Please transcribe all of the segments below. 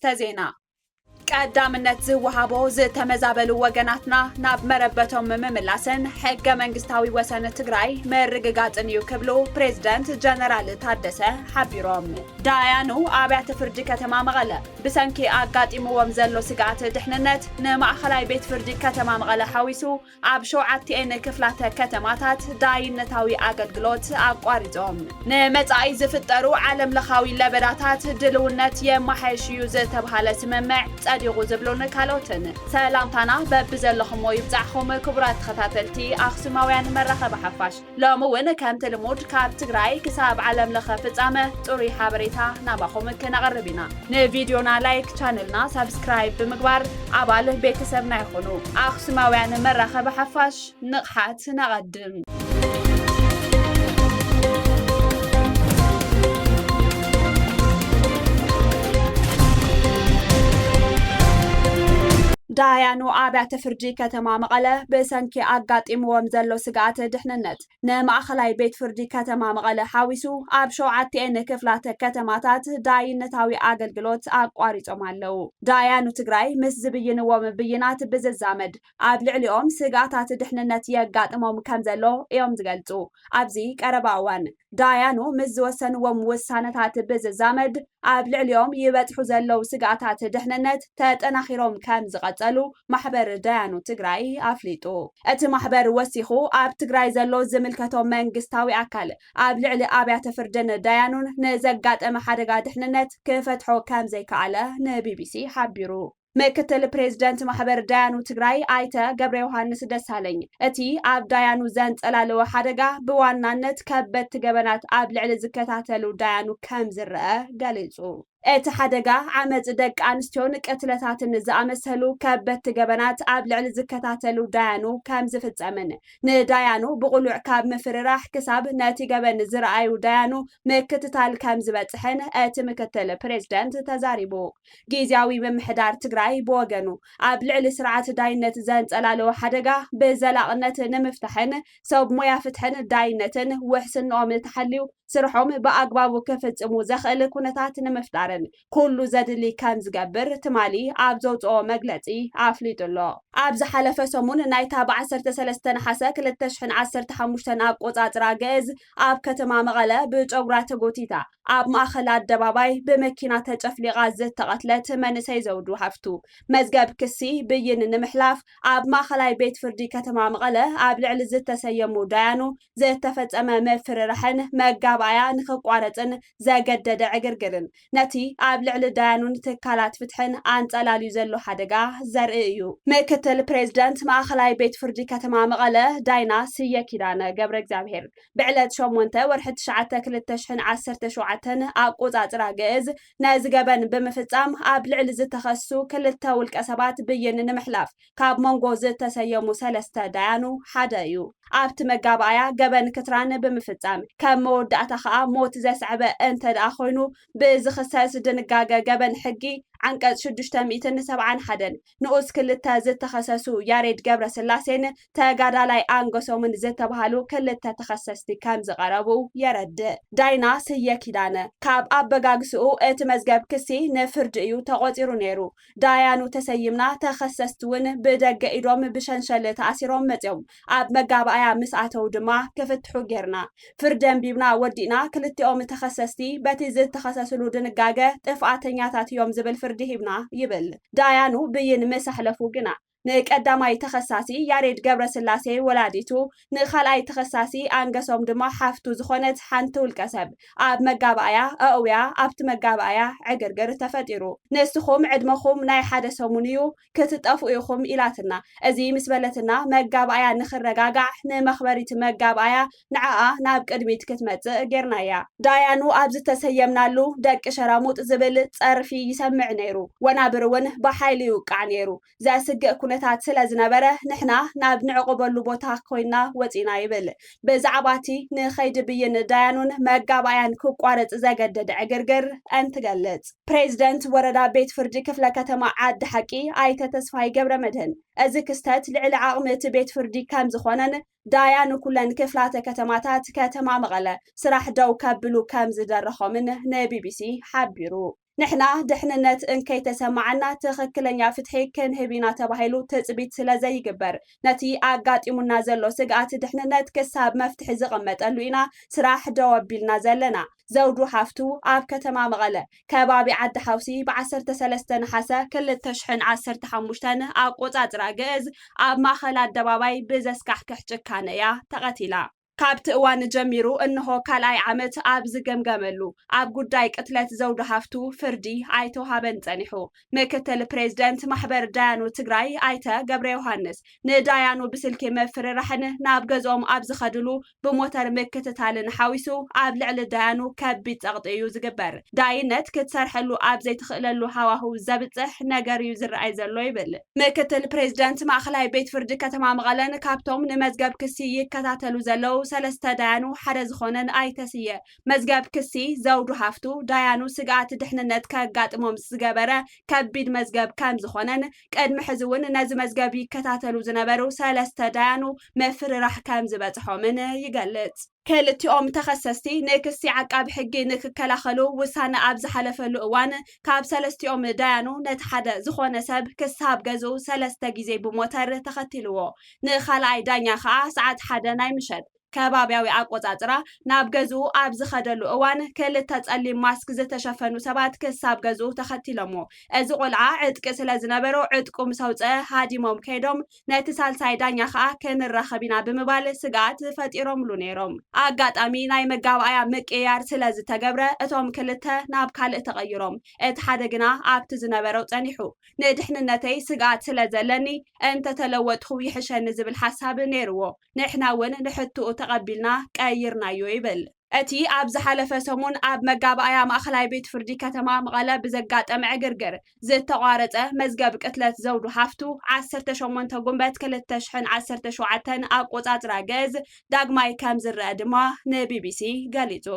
أرست زينا ቀዳምነት ዝወሃቦ ዝተመዛበሉ ወገናትና ናብ መረበቶም መመላሰን ሕገ መንግስታዊ ወሰን ትግራይ መርግጋጽን እዩ ክብሉ ፕሬዝዳንት ጀነራል ታደሰ ሓቢሮም ዳያኑ ኣብያተ ፍርዲ ከተማ መቐለ ብሰንኪ ኣጋጢምዎም ዘሎ ስጋት ድሕንነት ንማእኸላይ ቤት ፍርዲ ከተማ መቐለ ሓዊሱ ኣብ 7 ክፍላተ ከተማታት ዳይነታዊ ኣገልግሎት ኣቋሪጾም ንመጻኢ ዝፍጠሩ ዓለም ለኻዊ ለበዳታት ድልውነት የማሐሽ እዩ ዝተባሃለ ስምምዕ ጸዲቁ ዝብሉን ካልኦትን ሰላምታና በብዘለኹም ይብጻሕኹም ክቡራት ተኸታተልቲ ኣኽሱማውያን መራኸቢ ሓፋሽ ሎሚ እውን ከምቲ ልሙድ ካብ ትግራይ ክሳብ ዓለም ለኸ ፍጻመ ጽሩይ ሓበሬታ ናባኹም ክነቕርብ ኢና ንቪድዮና ላይክ ቻነልና ሰብስክራይብ ብምግባር ኣባል ቤተሰብና ይኹኑ ኣኽሱማውያን መራኸቢ ሓፋሽ ንቕሓት ነቐድም ዳያኑ ኣብያተ ፍርዲ ከተማ መቐለ ብሰንኪ ኣጋጢምዎም ዘሎ ስጋት ድሕንነት ንማእኸላይ ቤት ፍርዲ ከተማ መቐለ ሓዊሱ ኣብ 7 ክፍላተ ከተማታት ዳይነታዊ ኣገልግሎት ኣቋሪጾም ኣለው ዳያኑ ትግራይ ምስ ዝብይንዎም ብይናት ብዝዛመድ ኣብ ልዕሊኦም ስጋታት ድሕንነት የጋጥሞም ከም ዘሎ እዮም ዝገልጹ ኣብዚ ቀረባ እዋን ዳያኑ ምስ ዝወሰንዎም ውሳነታት ብዝዛመድ ኣብ ልዕሊኦም ይበጽሑ ዘለው ስጋታት ድሕንነት ተጠናኺሮም ከም ዝቐጽሉ ማሕበር ዳያኑ ትግራይ ኣፍሊጡ እቲ ማሕበር ወሲኹ ኣብ ትግራይ ዘሎ ዝምልከቶ መንግስታዊ ኣካል ኣብ ልዕሊ ኣብያተ ፍርድን ዳያኑን ንዘጋጠመ ሓደጋ ድሕንነት ክፈትሖ ከም ዘይከኣለ ንቢቢሲ ሓቢሩ ምክትል ፕሬዝዳንት ማሕበር ዳያኑ ትግራይ ኣይተ ገብረ ዮሐንስ ደሳለኝ እቲ ኣብ ዳያኑ ዘንጸላለወ ሓደጋ ብዋናነት ከበድቲ ገበናት ኣብ ልዕሊ ዝከታተሉ ዳያኑ ከም ዝረአ ገሊጹ እቲ ሓደጋ ዓመጽ ደቂ ኣንስትዮን ቅትለታትን ዝኣመሰሉ ከበድቲ ገበናት ኣብ ልዕሊ ዝከታተሉ ዳያኑ ከም ዝፍጸምን ንዳያኑ ብቑሉዕ ካብ ምፍርራሕ ክሳብ ነቲ ገበን ዝረኣዩ ዳያኑ ምክትታል ከም ዝበጽሕን እቲ ምክትል ፕሬዝዳንት ተዛሪቡ ጊዜያዊ ምምሕዳር ትግራይ ብወገኑ ኣብ ልዕሊ ስርዓት ዳይነት ዘንጸላለወ ሓደጋ ብዘላቕነት ንምፍታሕን ሰብ ሞያ ፍትሕን ዳይነትን ውሕስንኦም ተሓልዩ ስርሖም ብኣግባቡ ክፍጽሙ ዘኽእል ኩነታት ንምፍጣርን ኩሉ ዘድሊ ከም ዝገብር ትማሊ ኣብ ዘውፅኦ መግለጺ ኣፍሊጡሎ ኣብ ዝሓለፈ ሰሙን ናይታ ብ13 ነሓሰ 2015 ኣቆጻጽራ ገዝ ኣብ ከተማ መቐለ ብጨጉራ ተጎቲታ ኣብ ማእኸል ኣደባባይ ብመኪና ተጨፍሊቓ ዝተቐትለት መንእሰይ ዘውዱ ሃፍቱ መዝገብ ክሲ ብይን ንምሕላፍ ኣብ ማእኸላይ ቤት ፍርዲ ከተማ መቐለ ኣብ ልዕሊ ዝተሰየሙ ዳያኑ ዝተፈጸመ መፍርርሕን መጋባያ ንኽቋረጽን ዘገደደ ዕግርግርን ነቲ ኣብ ልዕሊ ዳያኑን ትካላት ፍትሕን ኣንጸላልዩ ዘሎ ሓደጋ ዘርኢ እዩ ምክትል ፕሬዝዳንት ማእኸላይ ቤት ፍርዲ ከተማ መቐለ ዳይና ስየ ኪዳነ ገብረ እግዚአብሔር ብዕለት 8 ወርሒ 9 2017 ኣቆጻጽራ ገዝ ነዚ ገበን ብምፍጻም ኣብ ልዕሊ ዝተኸሱ ክልተ ውልቀ ሰባት ብይን ንምሕላፍ ካብ መንጎ ዝተሰየሙ 3 ዳያኑ ሓደ እዩ ኣብቲ መጋባያ ገበን ክትራን ብምፍጻም ከም መወዳእታ ከዓ ሞት ዘስዕበ እንተደኣ ኮይኑ ብዝኽሰስ ድንጋገ ገበን ሕጊ ዓንቀጽ 671 ንኡስ ክልተ ዝተኸሰሱ ያሬድ ገብረ ስላሴን ተጋዳላይ አንገሶምን ዝተባሃሉ ክልተ ተኸሰስቲ ከም ዝቐረቡ የረድእ ዳይና ስየ ኪዳነ ካብ ኣበጋግስኡ እቲ መዝገብ ክሲ ንፍርዲ እዩ ተቆፂሩ ነይሩ ዳያኑ ተሰይምና ተኸሰስቲ እውን ብደገ ኢዶም ብሸንሸል ተኣሲሮም መጽዮም ኣብ መጋባያ ምስ ኣተው ድማ ክፍትሑ ጌርና ፍርደን ቢብና ወዲና ክልቲኦም ተኸሰስቲ በቲ ዝተኸሰስሉ ድንጋገ ጥፍኣተኛታት እዮም ዝብል ፍርዲ ሂብና ይብል ዳያኑ ብይን መሳሕለፉ ግና ንቀዳማይ ተኸሳሲ ያሬድ ገብረ ስላሴ ወላዲቱ ንኻልኣይ ተኸሳሲ አንገሶም ድማ ሓፍቱ ዝኾነት ሓንቲ ውልቀ ሰብ ኣብ መጋባያ ኣእውያ ኣብቲ መጋባያ ዕግርግር ተፈጢሩ ንስኹም ዕድመኹም ናይ ሓደ ሰሙን እዩ ክትጠፍኡ ኢኹም ኢላትና እዚ ምስ በለትና መጋባያ ንኽረጋጋዕ ንመኽበሪት መጋባያ ንዓኣ ናብ ቅድሚት ክትመጽእ ጌርናያ ዳያኑ ኣብ ዝተሰየምናሉ ደቂ ሸራሙጥ ዝብል ጸርፊ ይሰምዕ ነይሩ ወናብር እውን ብሓይሊ ይውቃዕ ነይሩ ዘስግእ ኩነታት ስለ ዝነበረ ንሕና ናብ ንዕቆበሉ ቦታ ኮይና ወፂና ይብል ብዛዕባቲ ንኸይድ ብይን ዳያኑን መጋባያን ክቋረጽ ዘገደደ ዕግርግር እንትገልጽ ፕሬዝዳንት ወረዳ ቤት ፍርዲ ክፍለ ከተማ ዓዲ ሓቂ ኣይተ ተስፋይ ገብረ መድህን እዚ ክስተት ልዕሊ ዓቕሚ እቲ ቤት ፍርዲ ከም ዝኾነን ዳያኑ ኩለን ክፍላተ ከተማታት ከተማ መቐለ ስራሕ ደው ከብሉ ከም ዝደረኾምን ንቢቢሲ ሓቢሩ ንሕና ድሕንነት እንከይተሰማዓና ትክክለኛ ፍትሒ ክንህቢና ተባሂሉ ትፅቢት ስለ ዘይግበር ነቲ ኣጋጢሙና ዘሎ ስግኣት ድሕንነት ክሳብ መፍትሒ ዝቕመጠሉ ኢና ስራሕ ደው ኣቢልና ዘለና ዘውዱ ሃፍቱ ኣብ ከተማ መቐለ ከባቢ ዓዲ ሓውሲ ብ13 ነሓሰ 2015 ኣቆፃፅራ ግዕዝ ኣብ ማእኸል ኣደባባይ ብዘስካሕክሕ ጭካነ እያ ተቐቲላ ካብቲ እዋን ጀሚሩ እንሆ ካልኣይ ዓመት ኣብ ዝገምገመሉ ኣብ ጉዳይ ቅትለት ዘውዱ ሃፍቱ ፍርዲ ኣይተውሃበን ፀኒሑ ምክትል ፕሬዝደንት ማሕበር ዳያኑ ትግራይ ኣይተ ገብረ ዮሃንስ ንዳያኑ ብስልኪ መፍርራሕን ናብ ገዝኦም ኣብ ዝኸድሉ ብሞተር ምክትታልን ሓዊሱ ኣብ ልዕሊ ዳያኑ ከቢድ ፀቕጢ እዩ ዝግበር ዳይነት ክትሰርሐሉ ኣብ ዘይትኽእለሉ ሃዋህው ዘብፅሕ ነገር እዩ ዝረኣይ ዘሎ ይብል ምክትል ፕሬዝደንት ማእኸላይ ቤት ፍርዲ ከተማ መቐለን ካብቶም ንመዝገብ ክሲ ይከታተሉ ዘለው ሰለስተ ዳያኑ ሓደ ዝኾነን ኣይተስየ መዝገብ ክሲ ዘውዱ ሃፍቱ ዳያኑ ስግኣት ድሕንነት ከጋጥሞም ዝገበረ ከቢድ መዝገብ ከም ዝኾነን ቅድሚ ሕዚ እውን ነዚ መዝገብ ይከታተሉ ዝነበሩ ሰለስተ ዳያኑ መፍርራሕ ከም ዝበፅሖምን ይገልጽ ክልቲኦም ተኸሰስቲ ንክሲ ዓቃቢ ሕጊ ንክከላኸሉ ውሳነ ኣብ ዝሓለፈሉ እዋን ካብ ሰለስቲኦም ዳያኑ ነቲ ሓደ ዝኾነ ሰብ ክሳብ ገዝኡ 3 ግዜ ብሞተር ተኸቲልዎ ንኻልኣይ ዳኛ ከዓ ሰዓት 1 ናይ ምሸት ከባቢያዊ ኣቆፃፅራ ናብ ገዝኡ ኣብ ዝኸደሉ እዋን ክልተ ጸሊም ማስክ ዝተሸፈኑ ሰባት ክሳብ ገዝኡ ተኸቲሎሞ እዚ ቆልዓ ዕጥቂ ስለ ዝነበሮ ዕጥቁ ምስ ኣውፅአ ሃዲሞም ከይዶም ነቲ ሳልሳይ ዳኛ ከዓ ክንራኸብ ኢና ብምባል ስግኣት ፈጢሮምሉ ነይሮም ኣጋጣሚ ናይ መጋባእያ ምቅያር ስለ ዝተገብረ እቶም ክልተ ናብ ካልእ ተቐይሮም እቲ ሓደ ግና ኣብቲ ዝነበረው ጸኒሑ ንድሕንነተይ ስግኣት ስለ ዘለኒ እንተተለወጥኹ ይሕሸኒ ዝብል ሓሳብ ነይርዎ ንሕና እውን ንሕትኡ ተቐቢልና ቀይርናዮ ይብል እቲ ኣብ ዝሓለፈ ሰሙን ኣብ መጋባእያ ማእኸላይ ቤት ፍርዲ ከተማ መቐለ ብዘጋጠመ ዕግርግር ዝተቋረፀ መዝገብ ቅትለት ዘውዱ ሃፍቱ 18 ጉንበት 2017 ኣቆፃፅራ ገዝ ዳግማይ ከም ዝረአ ድማ ንቢቢሲ ገሊጹ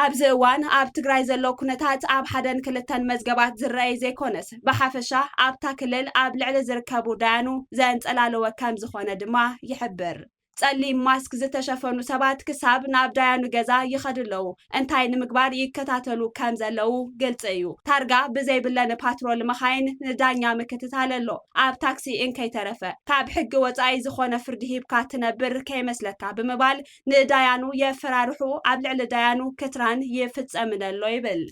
ኣብዚ እዋን ኣብ ትግራይ ዘሎ ኩነታት ኣብ ሓደን ክልተን መዝገባት ዝረአይ ዘይኮነስ ብሓፈሻ ኣብታ ክልል ኣብ ልዕሊ ዝርከቡ ዳያኑ ዘንፀላለወ ከም ዝኾነ ድማ ይሕብር ጸሊም ማስክ ዝተሸፈኑ ሰባት ክሳብ ናብ ዳያኑ ገዛ ይኸድለው እንታይ ንምግባር ይከታተሉ ከም ዘለው ግልጽ እዩ ታርጋ ብዘይብለን ፓትሮል መኻይን ንዳኛ ምክትታል ኣሎ ኣብ ታክሲ እንከይተረፈ ካብ ሕጊ ወፃኢ ዝኾነ ፍርዲ ሂብካ ትነብር ከይመስለካ ብምባል ንዳያኑ የፈራርሑ ኣብ ልዕሊ ዳያኑ ክትራን ይፍጸምን ኣሎ ይብል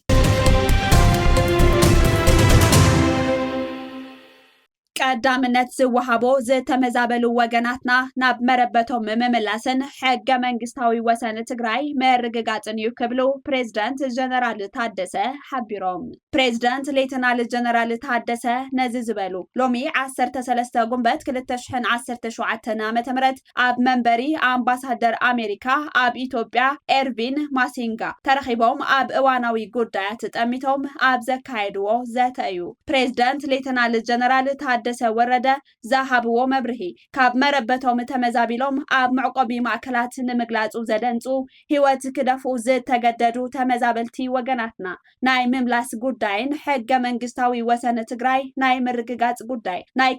ቀዳምነት ዝወሃቦ ዝተመዛበሉ ወገናትና ናብ መረበቶም ምምላስን ሕገ መንግስታዊ ወሰን ትግራይ መርግጋጽን እዩ ክብሉ ፕሬዝዳንት ጀነራል ታደሰ ሓቢሮም ፕሬዝዳንት ሌተናል ጀነራል ታደሰ ነዚ ዝበሉ ሎሚ 13 ጉንበት 2017 ዓ.ም ኣብ መንበሪ ኣምባሳደር ኣሜሪካ ኣብ ኢትዮጵያ ኤርቪን ማሲንጋ ተረኺቦም ኣብ እዋናዊ ጉዳያት ጠሚቶም ኣብ ዘካየድዎ ዘተ እዩ ፕሬዝዳንት ሌተናል ጀነራል ታደሰ ወረደ ዝሃብዎ መብርሂ ካብ መረበቶም ተመዛቢሎም ኣብ መዕቆቢ ማእከላት ንምግላጹ ዘደንጹ ህይወት ክደፍኡ ዝተገደዱ ተመዛበልቲ ወገናትና ናይ ምምላስ ጉዳይን ሕገ መንግስታዊ ወሰን ትግራይ ናይ ምርግጋጽ ጉዳይ ናይ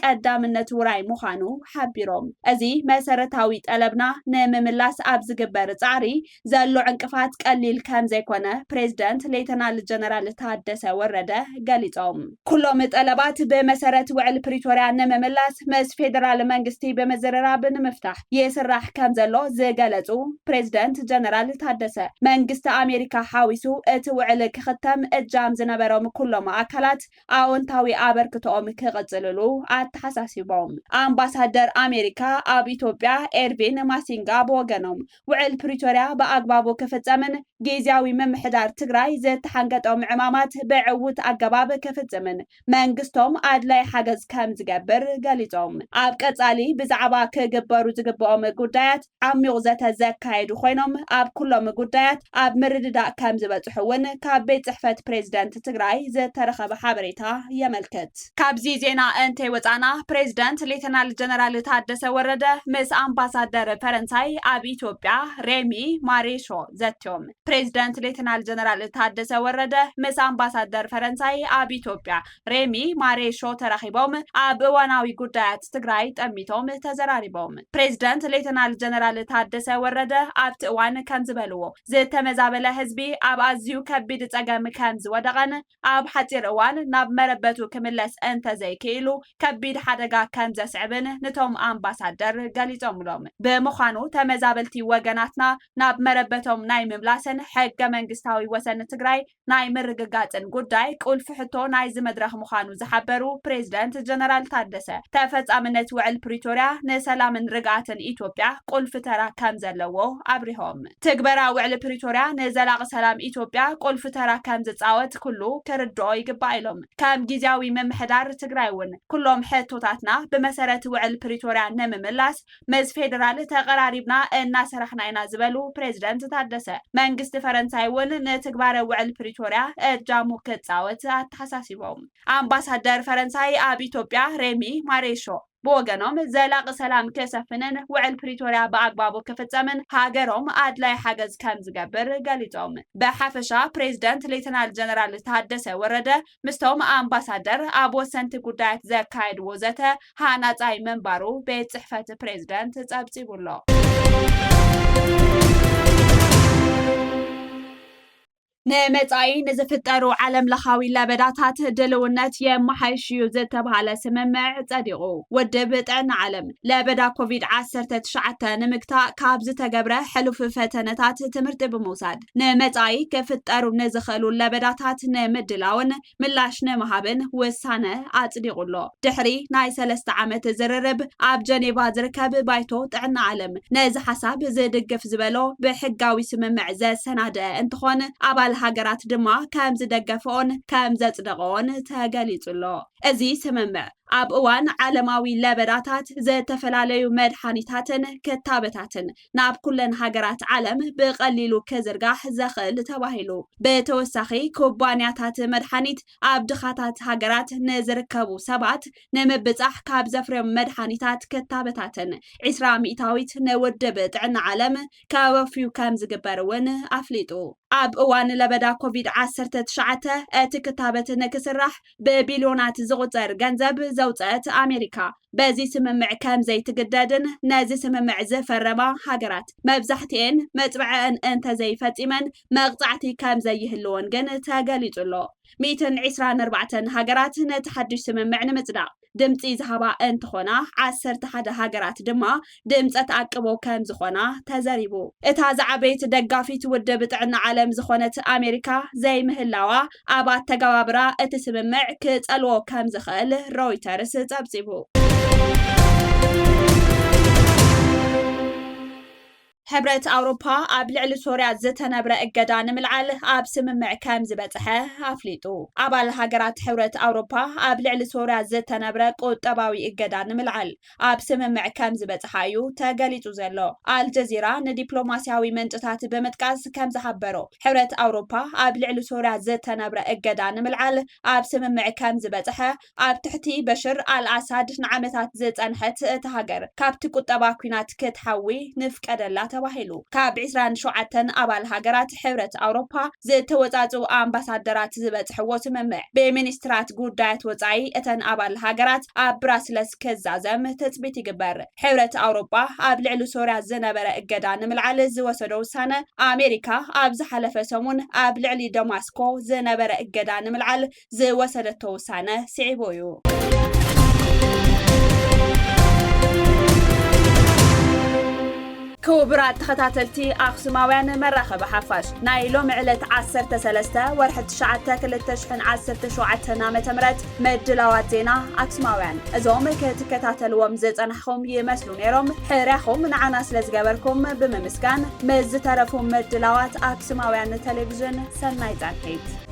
ቀዳምነት ውራይ ምዃኑ ሓቢሮም እዚ መሰረታዊ ጠለብና ንምምላስ ኣብ ዝግበር ጻዕሪ ዘሎ ዕንቅፋት ቀሊል ከም ዘይኮነ ፕሬዝዳንት ሌተናል ጀነራል ታደሰ ወረደ ገሊጾም ኩሎም ጠለባት መሰረት ውዕል ፕሪቶሪያ ንምምላስ ምስ ፌደራል መንግስቲ በመዘረራብ ንምፍታሕ የስራሕ ከም ዘሎ ዝገለጹ ፕሬዝዳንት ጀነራል ታደሰ መንግስቲ ኣሜሪካ ሓዊሱ እቲ ውዕል ክኽተም እጃም ዝነበሮም ኩሎም ኣካላት ኣዎንታዊ ኣበርክቶኦም ክቕጽልሉ ኣተሓሳሲቦም ኣምባሳደር ኣሜሪካ ኣብ ኢትዮጵያ ኤርቪን ማሲንጋ ብወገኖም ውዕል ፕሪቶሪያ ብኣግባቡ ክፍጸምን ጊዜያዊ ምምሕዳር ትግራይ ዝተሓንገጦም ዕማማት ብዕውት ኣገባብ ክፍጽምን መንግስቶም ኣድላይ ሓገዝ ከም ዝገብር ገሊጾም ኣብ ቀጻሊ ብዛዕባ ክግበሩ ዝግብኦም ጉዳያት ዓሚቕ ዘተ ዘካየዱ ኮይኖም ኣብ ኩሎም ጉዳያት ኣብ ምርድዳእ ከም ዝበጽሑ እውን ካብ ቤት ጽሕፈት ፕሬዝዳንት ትግራይ ዝተረኸበ ሓበሬታ የመልክት ካብዚ ዜና እንተይወፃና ፕሬዝዳንት ሌተናል ጀነራል ታደሰ ወረደ ምስ ኣምባሳደር ፈረንሳይ ኣብ ኢትዮጵያ ሬሚ ማሬሾ ዘትዮም ፕሬዝዳንት ሌተናል ጀነራል ታደሰ ወረደ ምስ ኣምባሳደር ፈረንሳይ ኣብ ኢትዮጵያ ሬሚ ማሬሾ ተራኺቦም ኣብ እዋናዊ ጉዳያት ትግራይ ጠሚቶም ተዘራሪቦም ፕሬዝዳንት ሌተናል ጀነራል ታደሰ ወረደ ኣብቲ እዋን ከም ዝበልዎ ዝተመዛበለ ህዝቢ ኣብ ኣዝዩ ከቢድ ፀገም ከም ዝወደቐን ኣብ ሓፂር እዋን ናብ መረበቱ ክምለስ እንተዘይክኢሉ ከቢድ ሓደጋ ከም ዘስዕብን ነቶም ኣምባሳደር ገሊጾምሎም ብምዃኑ ተመዛበልቲ ወገናትና ናብ መረበቶም ናይ ምምላስን ሕገ መንግስታዊ ወሰን ትግራይ ናይ ምርግጋፅን ጉዳይ ቁልፊ ሕቶ ናይ ዝመድረኽ ምዃኑ ዝሓበሩ ፕሬዝዳንት ጀነራል ታደሰ ተፈጻምነት ውዕል ፕሪቶርያ ንሰላምን ርግኣትን ኢትዮጵያ ቁልፊ ተራ ከም ዘለዎ ኣብሪሆም ትግበራ ውዕል ፕሪቶርያ ንዘላቂ ሰላም ኢትዮጵያ ቁልፊ ተራ ከም ዝፃወት ኩሉ ክርድኦ ይግባእ ኢሎም ከም ጊዜያዊ ምምሕዳር ትግራይ እውን ኩሎም ሕቶታትና ብመሰረት ውዕል ፕሪቶርያ ንምምላስ ምስ ፌደራል ተቀራሪብና እናሰራሕና ኢና ዝበሉ ፕሬዝዳንት ታደሰ መንግስቲ ፈረንሳይ እውን ንትግባረ ውዕል ፕሪቶርያ እጃሙ ክፃወት ኣተሓሳሲቦም ኣምባሳደር ፈረንሳይ ኣብ ኢትዮጵያ ሬሚ ማሬሾ ብወገኖም ዘላቂ ሰላም ክሰፍንን ውዕል ፕሪቶርያ ብኣግባቡ ክፍፀምን ሃገሮም ኣድላይ ሓገዝ ከም ዝገብር ገሊፆም ብሓፈሻ ፕሬዝዳንት ሌተናል ጀነራል ታደሰ ወረደ ምስቶም ኣምባሳደር ኣብ ወሰንቲ ጉዳያት ዘካየድዎ ዘተ ሃናፃይ መንባሩ ቤት ጽሕፈት ፕሬዝዳንት ጸብጺቡሎ ንመጻኢ ንዝፍጠሩ ዓለም ለኻዊ ለበዳታት ድልውነት የመሓይሽዩ ዝተባሃለ ስምምዕ ጸዲቑ ውድብ ጥዕና ዓለም ለበዳ ኮቪድ-19 ንምግታእ ካብ ዝተገብረ ሕሉፍ ፈተነታት ትምህርቲ ብምውሳድ ንመጻኢ ክፍጠሩ ንዝኽእሉ ለበዳታት ንምድላውን ምላሽ ንምሃብን ውሳነ ኣጽዲቑሎ ድሕሪ ናይ 3 ዓመት ዝርርብ ኣብ ጀኔቫ ዝርከብ ባይቶ ጥዕና ዓለም ነዚ ሓሳብ ዝድግፍ ዝበሎ ብሕጋዊ ስምምዕ ዘሰናድአ እንትኾን ኣባል ሃገራት ድማ ከም ዝደገፈውን ከም ዘጽደቐውን ተገሊጹሎ እዚ ስምምዕ ኣብ እዋን ዓለማዊ ለበዳታት ዝተፈላለዩ መድሓኒታትን ክታበታትን ናብ ኩለን ሃገራት ዓለም ብቐሊሉ ክዝርጋሕ ዘኽእል ተባሂሉ ብተወሳኺ ኩባንያታት መድሓኒት ኣብ ድኻታት ሃገራት ንዝርከቡ ሰባት ንምብጻሕ ካብ ዘፍርዮም መድሓኒታት ክታበታትን 20 ሚእታዊት ንውድብ ጥዕና ዓለም ከወፍዩ ከም ዝግበር እውን ኣፍሊጡ ኣብ እዋን ለበዳ ኮቪድ-19 እቲ ክታበት ንክስራሕ ብቢልዮናት ዝቁፀር ገንዘብ ዘውፀት ኣሜሪካ በዚ ስምምዕ ከም ዘይትግደድን ነዚ ስምምዕ ዝፈረማ ሃገራት መብዛሕትአን መፅብዐን እንተዘይፈፂመን መቕፃዕቲ ከም ዘይህልዎን ግን ተገሊጹሎ 124 ሃገራት ነቲ ሓድሽ ስምምዕ ንምጽዳቕ ድምፂ ዝሃባ እንትኾና 11 ሃገራት ድማ ድምፀ ተኣቅቦ ከም ዝኾና ተዘሪቡ እታ ዝዓበየት ደጋፊት ውድብ ጥዕና ዓለም ዝኾነት ኣሜሪካ ዘይምህላዋ ኣብ ኣተገባብራ እቲ ስምምዕ ክጸልዎ ከም ዝኽእል ሮይተርስ ጸብጺቡ ሕብረት ኣውሮፓ ኣብ ልዕሊ ሶርያ ዝተነብረ እገዳ ንምልዓል ኣብ ስምምዕ ከም ዝበጽሐ ኣፍሊጡ ኣባል ሃገራት ሕብረት ኣውሮፓ ኣብ ልዕሊ ሶርያ ዝተነብረ ቁጠባዊ እገዳ ንምልዓል ኣብ ስምምዕ ከም ዝበጽሐ እዩ ተገሊጹ ዘሎ ኣልጀዚራ ንዲፕሎማስያዊ ምንጭታት ብምጥቃስ ከም ዝሓበሮ ሕብረት ኣውሮፓ ኣብ ልዕሊ ሶርያ ዝተነብረ እገዳ ንምልዓል ኣብ ስምምዕ ከም ዝበጽሐ ኣብ ትሕቲ በሽር ኣልኣሳድ ንዓመታት ዝጸንሐት እቲ ሃገር ካብቲ ቁጠባ ኩናት ክትሓዊ ንፍቀደላ ተባሂሉ ካብ 27 ኣባል ሃገራት ሕብረት ኣውሮፓ ዝተወጻጹ ኣምባሳደራት ዝበጽሕዎ ስምምዕ ብሚኒስትራት ጉዳያት ወጻኢ እተን ኣባል ሃገራት ኣብ ብራስለስ ክዛዘም ተጽቢት ይግበር ሕብረት ኣውሮፓ ኣብ ልዕሊ ሶርያ ዝነበረ እገዳ ንምልዓል ዝወሰዶ ውሳነ ኣሜሪካ ኣብ ዝሓለፈ ሰሙን ኣብ ልዕሊ ደማስኮ ዝነበረ እገዳ ንምልዓል ዝወሰደቶ ውሳነ ስዒቡ እዩ ክቡራት ተኸታተልቲ ኣኽሱማውያን መራኸቢ ሓፋሽ ናይ ሎሚ ዕለት 13 ወርሒ 9 2017 ዓ.ም ምድላዋት ዜና ኣኽሱማውያን እዞም ክትከታተልዎም ዝጸናሕኹም ይመስሉ ነይሮም ሕርያኹም ንዓና ስለ ዝገበርኩም ብምምስጋን ምስ ዝተረፉ ምድላዋት ኣኽሱማውያን ቴሌቪዥን ሰናይ ጻንሒት